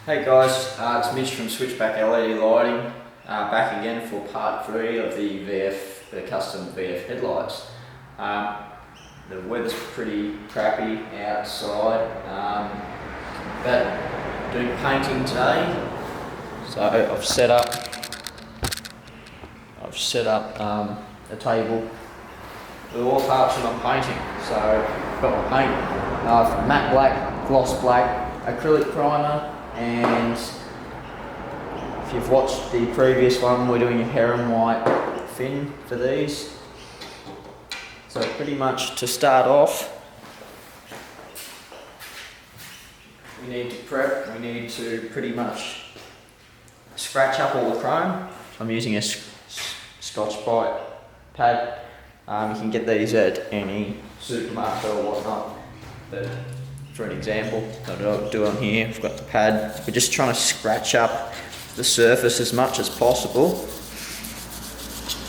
Hey guys, it's Mitch from Switchback LED Lighting, back again for part 3 of the custom VF headlights. The weather's pretty crappy outside, but doing painting today. So I've set up a table with all the parts that I'm painting. So I've got my paint, matte black, gloss black, acrylic primer, and if you've watched the previous one, we're doing a heron white fin for these. So pretty much to start off, we need to pretty much scratch up all the chrome. I'm using a Scotch-Brite pad. You can get these at any supermarket or whatnot, but for an example, I'll do on here. I've got the pad. We're just trying to scratch up the surface as much as possible.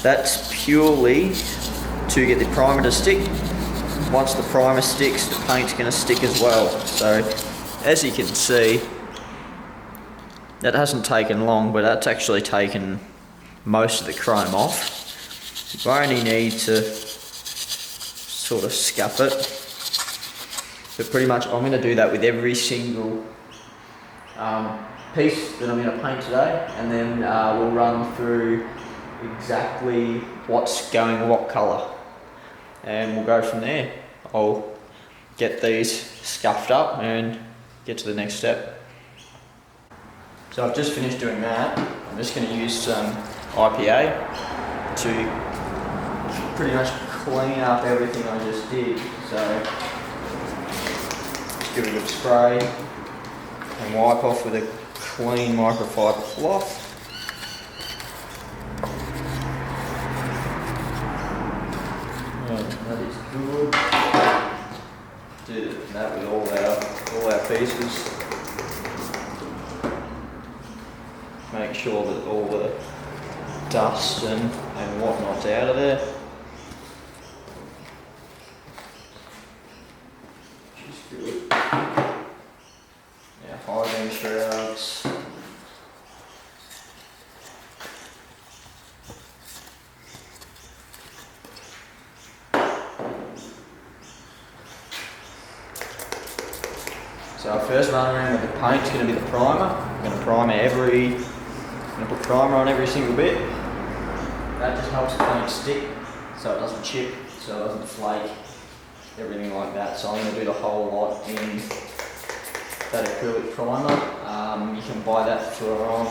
That's purely to get the primer to stick. Once the primer sticks, the paint's going to stick as well. So, as you can see, that hasn't taken long, but that's actually taken most of the chrome off. You only need to sort of scuff it. But pretty much I'm going to do that with every single piece that I'm going to paint today, and then we'll run through exactly what's going what colour, and we'll go from there. I'll get these scuffed up and get to the next step. So I've just finished doing that. I'm just going to use some IPA to pretty much clean up everything I just did. So give it a good spray and wipe off with a clean microfiber cloth. That is good. Did that with all our pieces. Make sure that all the dust and whatnot's out of there. Hiding shrouds. So our first run around with the paint's going to be the primer. I'm going to put primer on every single bit. That just helps the paint stick, so it doesn't chip, so it doesn't flake, everything like that. So I'm going to do the whole lot in that acrylic primer. You can buy that from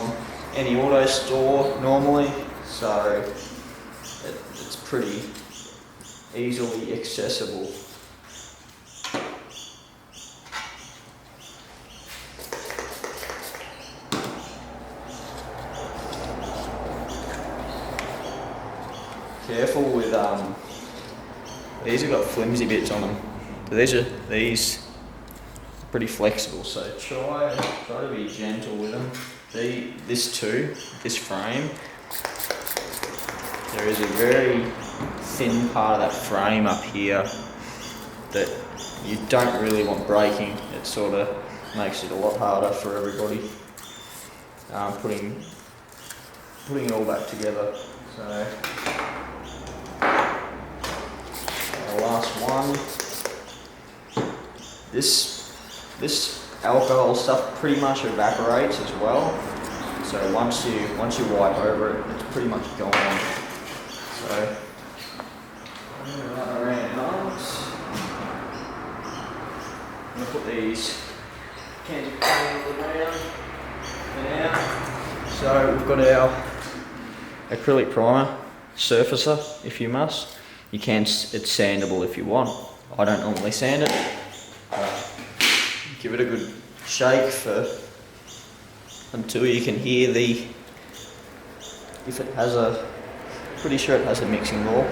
any auto store normally, so it's pretty easily accessible. Careful with these have got flimsy bits on them. So these pretty flexible, so try to be gentle with them. This frame, there is a very thin part of that frame up here that you don't really want breaking. It sort of makes it a lot harder for everybody putting it all back together. So the last one, this alcohol stuff pretty much evaporates as well. So once you wipe over it, it's pretty much gone. So I'm going to run around. I'm going to put these cans of paint around for now. So we've got our acrylic primer, surfacer if you must. You can, it's sandable if you want. I don't normally sand it. Give it a good shake until you can hear if it has pretty sure it has a mixing ball.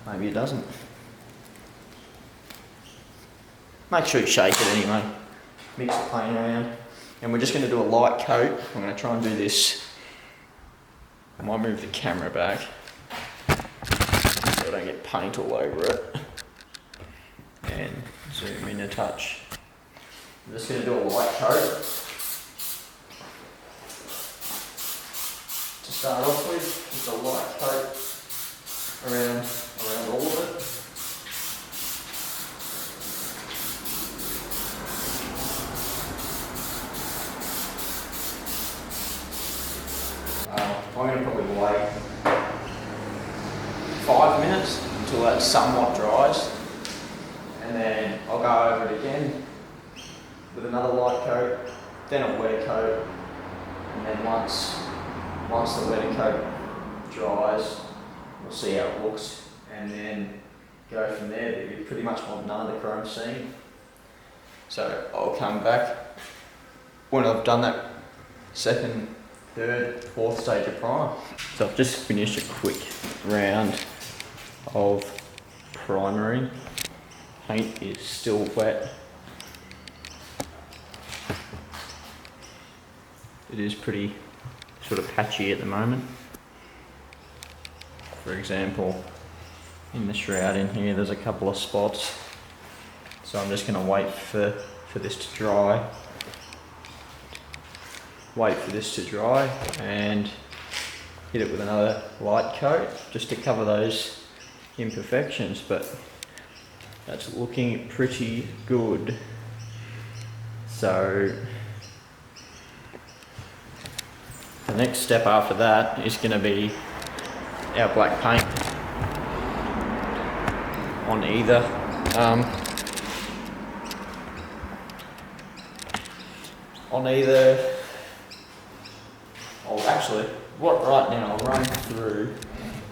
Maybe it doesn't. Make sure you shake it anyway. Mix the paint around. And we're just going to do a light coat. I'm going to try and do this. I might move the camera back so I don't get paint all over it. And zoom in a touch. I'm just going to do a light coat to start off with, just a light coat around all of it. I'm going to probably wait 5 minutes until that somewhat dries, and then I'll go over it again with another light coat, then a wetter coat, and then once the wetter coat dries, we'll see how it looks, and then go from there. But you pretty much want none of the chrome seen. So I'll come back when I've done that second, third, fourth stage of primer. So I've just finished a quick round of primering. Paint is still wet. It is pretty sort of patchy at the moment. For example, in the shroud in here, there's a couple of spots. So I'm just going to wait for this to dry. Wait for this to dry and hit it with another light coat just to cover those imperfections, but that's looking pretty good. So the next step after that is going to be our black paint on either right now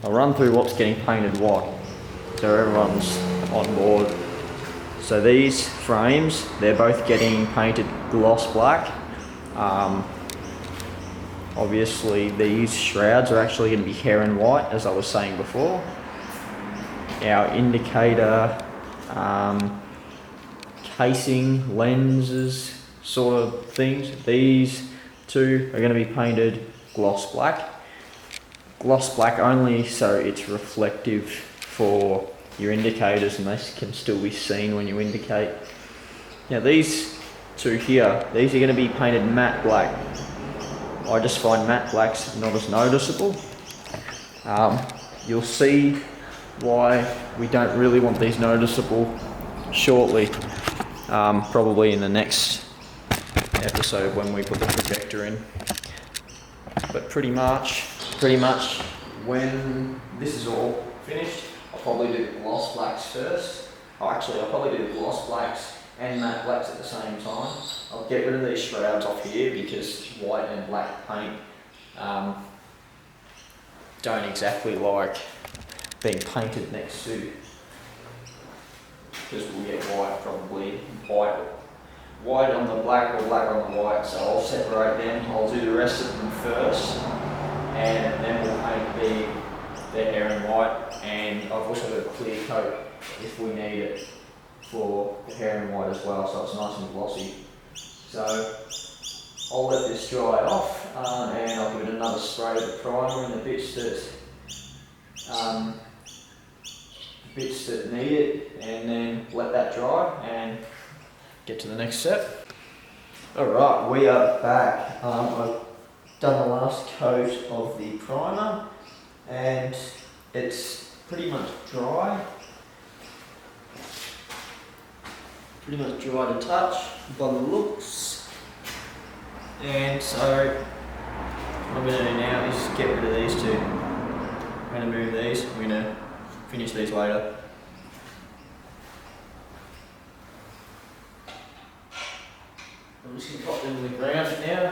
I'll run through what's getting painted white so everyone's on board. So these frames, they're both getting painted gloss black. Obviously these shrouds are actually going to be heron white, as I was saying before. Our indicator, casing, lenses sort of things, these two are going to be painted gloss black. Gloss black only so it's reflective for your indicators and they can still be seen when you indicate. Now these two here, these are going to be painted matte black. I just find matte blacks not as noticeable. You'll see why we don't really want these noticeable shortly, probably in the next episode when we put the projector in. But pretty much when this is all finished, I'll probably do the gloss blacks first. I'll probably do the gloss blacks and matte blacks at the same time. I'll get rid of these shrouds off here because white and black paint don't exactly like being painted next to, because we'll get white on the black or black on the white, so I'll separate them. I'll do the rest of them first and then we'll paint the heron white, and I've also got a clear coat if we need it for the heron white as well, so it's nice and glossy. So I'll let this dry off and I'll give it another spray of the primer in the bits that need it, and then let that dry and get to the next step. Alright, we are back. I've done the last coat of the primer and it's pretty much dry. Pretty much dry to touch by the looks. And so what I'm going to do now is get rid of these two. I'm going to move these. I'm going to finish these later. I'm just going to pop them in the ground now.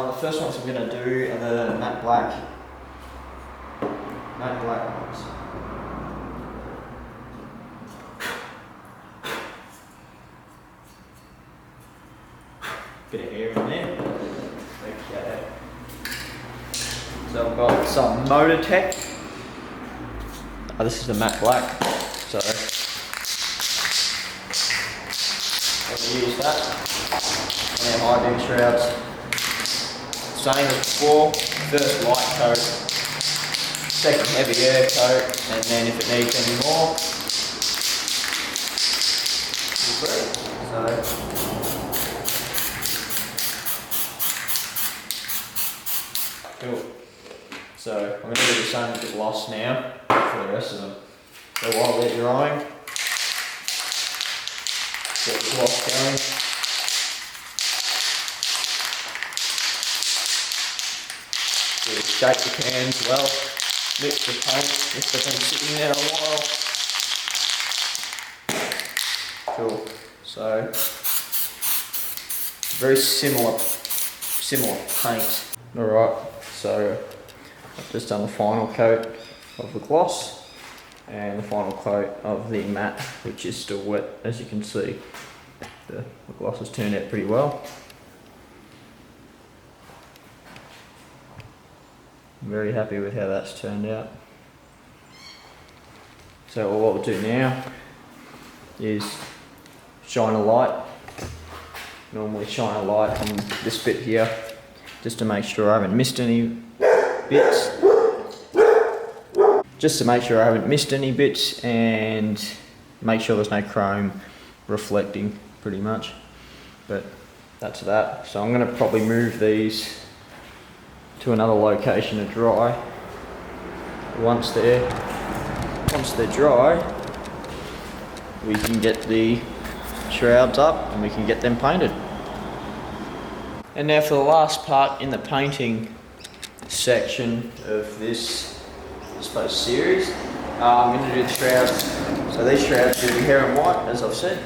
The first ones I'm going to do are the matte black ones. Bit of hair in there. Okay. So I've got some Motor Tech. This is the matte black. So I'm going to use that. And our high beam shrouds. Same as before. First light coat, second heavy air coat, and then if it needs any more, we'll Cool. So I'm going to do the same with the gloss now for the rest of them. So while they're drying, get the gloss going. Shake the pans well, mix the paint if they've been sitting there a while. Cool. So very similar paint. Alright, so I've just done the final coat of the gloss and the final coat of the matte, which is still wet. As you can see, the gloss has turned out pretty well. I'm very happy with how that's turned out. So what we'll do now is shine a light. Normally shine a light on this bit here, just to make sure I haven't missed any bits. Just to make sure I haven't missed any bits and make sure there's no chrome reflecting, pretty much. But that's that. So I'm going to probably move these to another location to dry. Once they're dry, we can get the shrouds up and we can get them painted. And now for the last part in the painting section of this, I suppose, series, I'm going to do the shrouds. So these shrouds will be hair and white, as I've said.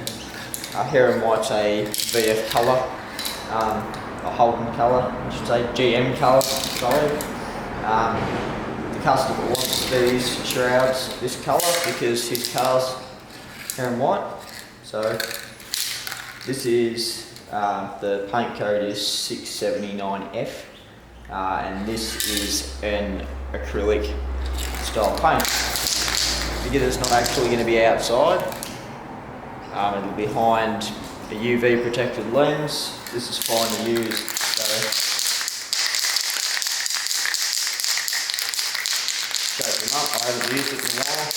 Hair and white's a VF colour, a Holden colour, I should say, GM colour, sorry. The customer wants these shrouds this colour because his car's hair and white. So this is, the paint code is 679F, and this is an acrylic style paint. Because it's not actually going to be outside, it'll be behind a UV protected lens. This is fine to use. So shake them up. I haven't used it in a while.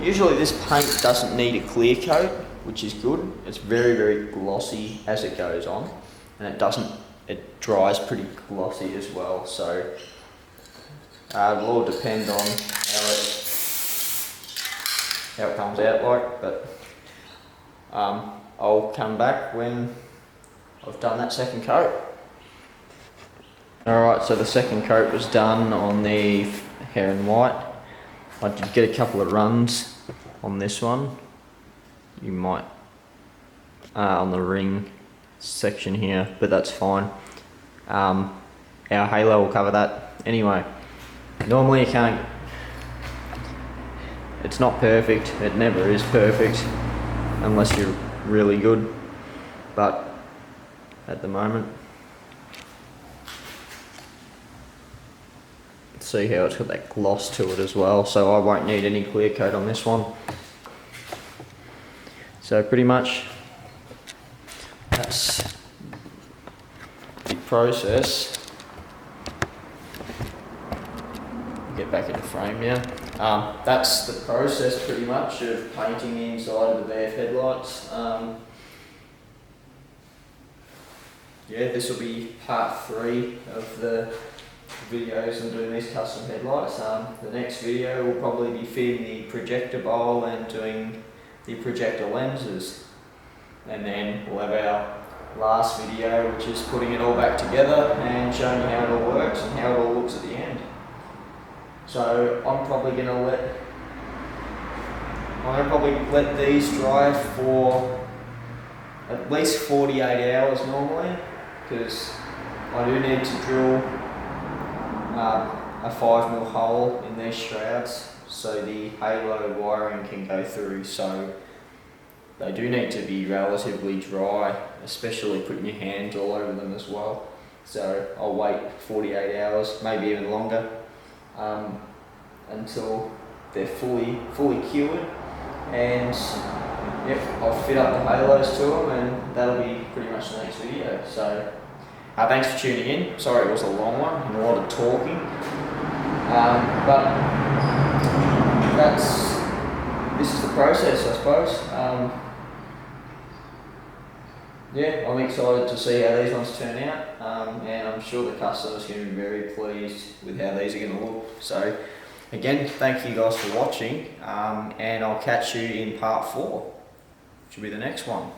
Usually this paint doesn't need a clear coat, which is good. It's very, very glossy as it goes on, and it dries pretty glossy as well. So it'll all depend on how it comes out like, but I'll come back when I've done that second coat. Alright, so the second coat was done on the hair and white. I did get a couple of runs on this one. You might on the ring section here, but that's fine. Our halo will cover that anyway. Normally you can't, it's not perfect, it never is perfect unless you're really good, but at the moment, see how it's got that gloss to it as well, so I won't need any clear coat on this one. So pretty much that's the process. Get back into frame now. That's the process pretty much of painting the inside of the VF headlights. Yeah, this will be part 3 of the videos on doing these custom headlights. The next video will probably be fitting the projector bowl and doing the projector lenses, and then we'll have our last video, which is putting it all back together and showing you how it all works and how it all looks at the end. So I'm probably going to let these dry for at least 48 hours normally, because I do need to drill a 5mm hole in these shrouds so the halo wiring can go through, so they do need to be relatively dry, especially putting your hands all over them as well. So I'll wait 48 hours, maybe even longer, until they're fully cured, and yep, I'll fit up the halos to them, and that'll be pretty much the next video. So thanks for tuning in. Sorry it was a long one and a lot of talking, but this is the process, I suppose. Yeah, I'm excited to see how these ones turn out, and I'm sure the customer's going to be very pleased with how these are going to look. So again, thank you guys for watching, and I'll catch you in part 4, which will be the next one.